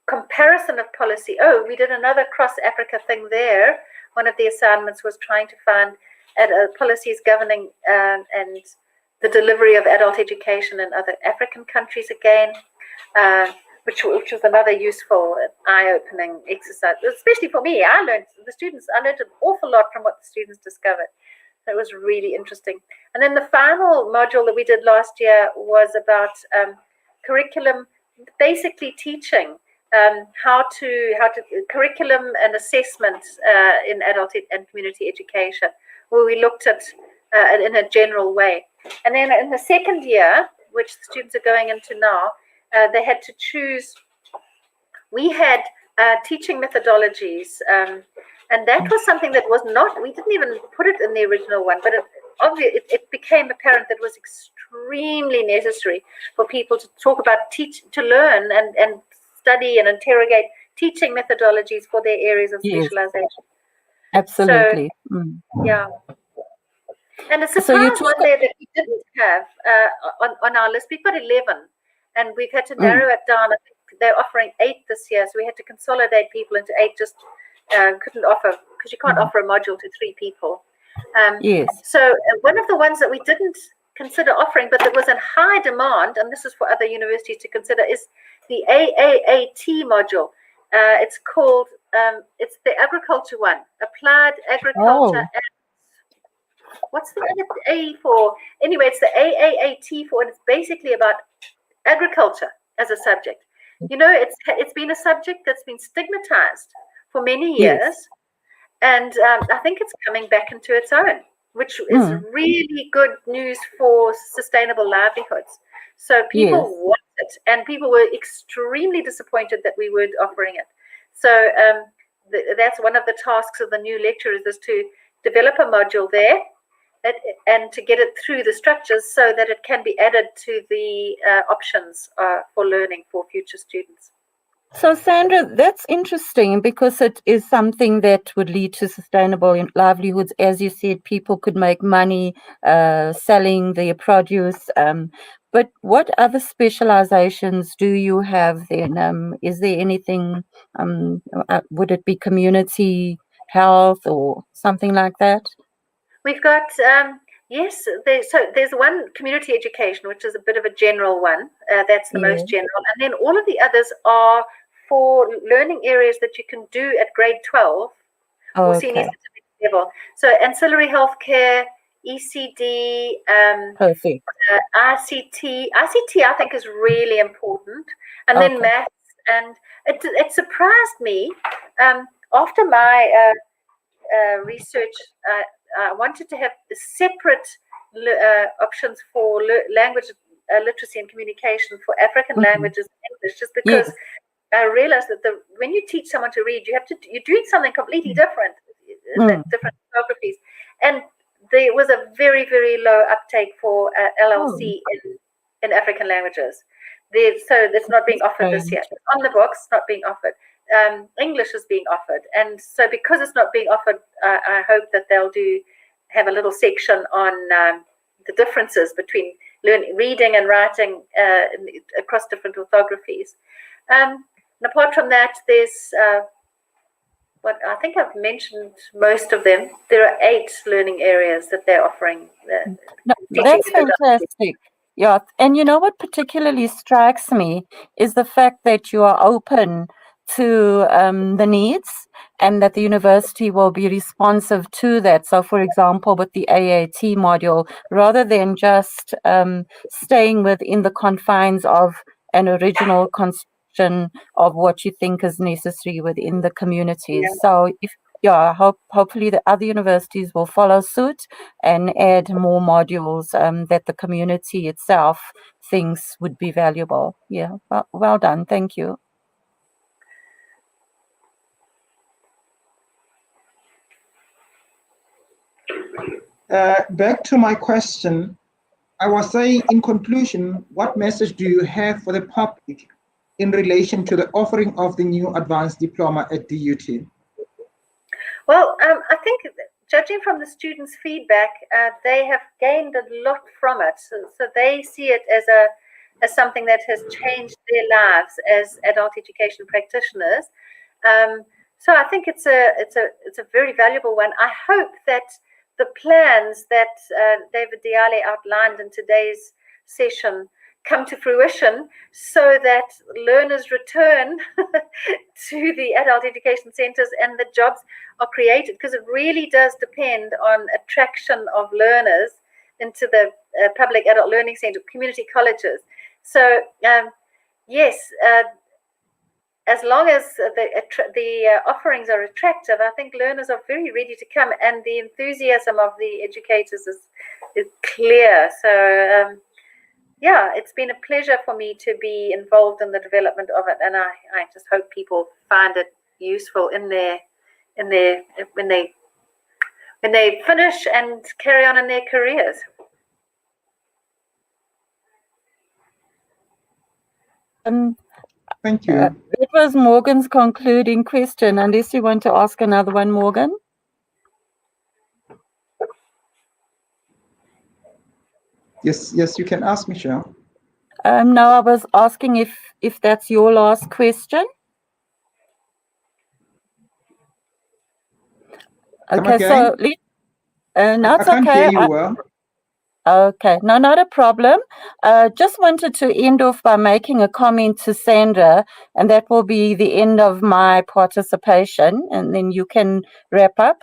comparison of policy. Oh, we did another cross-Africa thing there. One of the assignments was trying to find policies governing and the delivery of adult education in other African countries again, which was another useful, eye-opening exercise, especially for me. I learned an awful lot from what the students discovered. That was really interesting. And then the final module that we did last year was about curriculum, basically teaching how to curriculum and assessment in adult and community education, where we looked at in a general way. And then in the second year, which the students are going into now, they had to choose. We had teaching methodologies, and that was something that was not, we didn't even put it in the original one, but it became apparent that it was extremely necessary for people to talk about, to learn and study and interrogate teaching methodologies for their areas of specialization. Absolutely. So, yeah. And a surprise one there that we didn't have on our list. We've got 11, and we've had to narrow it down. I think they're offering 8 this year, so we had to consolidate people into 8. Just couldn't offer, because you can't offer a module to 3 people. Yes. So one of the ones that we didn't consider offering, but that was in high demand, and this is for other universities to consider, is the AAAT module. It's called, it's the agriculture one, Applied Agriculture. What's the other A for? Anyway, it's the AAAT for, and it's basically about agriculture as a subject. You know, it's been a subject that's been stigmatized for many years, and I think it's coming back into its own, which is really good news for sustainable livelihoods. So people want it, and people were extremely disappointed that we weren't offering it. So that's one of the tasks of the new lecturers, is to develop a module there and to get it through the structures so that it can be added to the options for learning for future students. So, Sandra, that's interesting, because it is something that would lead to sustainable livelihoods. As you said, people could make money selling their produce. But what other specializations do you have then? Is there anything, would it be community health or something like that? We've got, yes, there's one, community education, which is a bit of a general one. That's the most general. And then all of the others are for learning areas that you can do at grade 12 or senior certificate level. So ancillary healthcare, ECD, perfect. ICT. ICT, I think, is really important. And then maths. And it surprised me. After my research, I wanted to have separate options for language literacy and communication for African languages and English, just because I realized that when you teach someone to read, you're doing something completely different, different geographies. And there was a very, very low uptake for LLC in African languages. So it's not being offered this year. It's on the books, not being offered. English is being offered, and so because it's not being offered, I hope that they'll have a little section on the differences between reading and writing across different orthographies. And apart from that, there's what I think I've mentioned most of them. There are 8 learning areas that they're offering. That's fantastic. Yeah, and you know what particularly strikes me is the fact that you are open to the needs, and that the university will be responsive to that. So, for example, with the AAT module, rather than just staying within the confines of an original construction direction of what you think is necessary within the communities. Yeah. So hopefully the other universities will follow suit and add more modules that the community itself thinks would be valuable. Yeah, well done. Thank you. Back to my question, I was saying in conclusion, what message do you have for the public in relation to the offering of the new advanced diploma at DUT? Well, I think judging from the students' feedback, they have gained a lot from it. So they see it as something that has changed their lives as adult education practitioners. So I think it's a very valuable one. I hope that the plans that David Diale outlined in today's session come to fruition so that learners return to the adult education centres and the jobs are created, because it really does depend on attraction of learners into the public adult learning centre, community colleges. So yes, as long as the offerings are attractive, I think learners are very ready to come, and the enthusiasm of the educators is clear. So yeah, it's been a pleasure for me to be involved in the development of it, and I just hope people find it useful in when they finish and carry on in their careers. Thank you. It was Morgan's concluding question, unless you want to ask another one, Morgan. Yes, you can ask, Michelle. No, I was asking if that's your last question. Okay, so no, it's I can't okay. hear you well. Okay, no, not a problem. Just wanted to end off by making a comment to Sandra, and that will be the end of my participation, and then you can wrap up.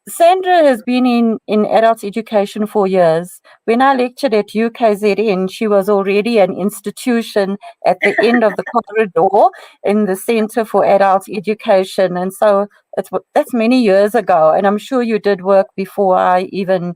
Sandra has been in adult education for years. When I lectured at UKZN, she was already an institution at the end of the corridor in the Centre for Adult Education. And so that's many years ago. And I'm sure you did work before I even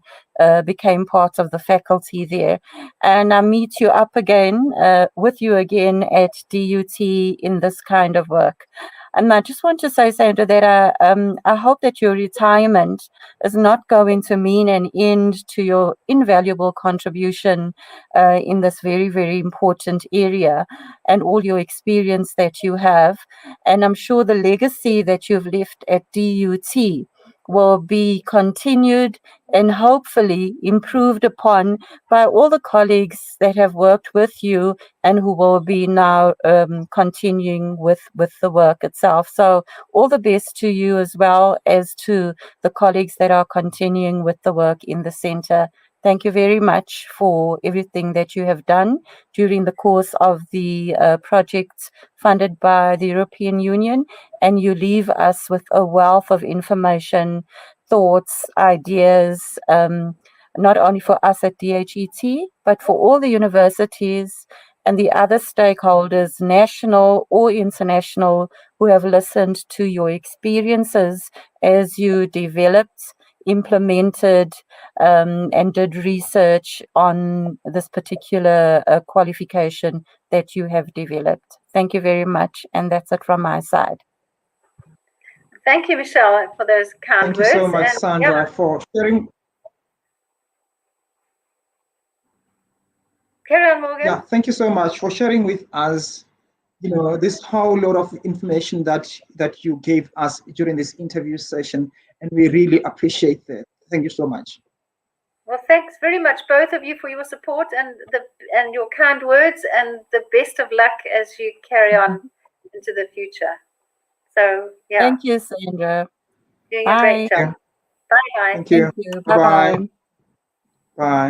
became part of the faculty there. And I meet you up again, with you again at DUT in this kind of work. And I just want to say, Sandra, that I hope that your retirement is not going to mean an end to your invaluable contribution in this very, very important area and all your experience that you have. And I'm sure the legacy that you've left at DUT will be continued and hopefully improved upon by all the colleagues that have worked with you and who will be now continuing with the work itself. So all the best to you, as well as to the colleagues that are continuing with the work in the centre. Thank you very much for everything that you have done during the course of the projects funded by the European Union, and you leave us with a wealth of information, thoughts, ideas, not only for us at DHET, but for all the universities and the other stakeholders, national or international, who have listened to your experiences as you developed, implemented, and did research on this particular qualification that you have developed. Thank you very much, and that's it from my side. Thank you, Michelle, for those kind words. Thank you so much, Sandra, for sharing. Carry on, Morgan. Yeah, thank you so much for sharing with us, this whole lot of information that you gave us during this interview session, and we really appreciate that. Thank you so much. Well, thanks very much, both of you, for your support and your kind words, and the best of luck as you carry on into the future. So, yeah. Thank you, Sandra. Doing a great job. Bye-bye. Thank you. Bye-bye. Bye.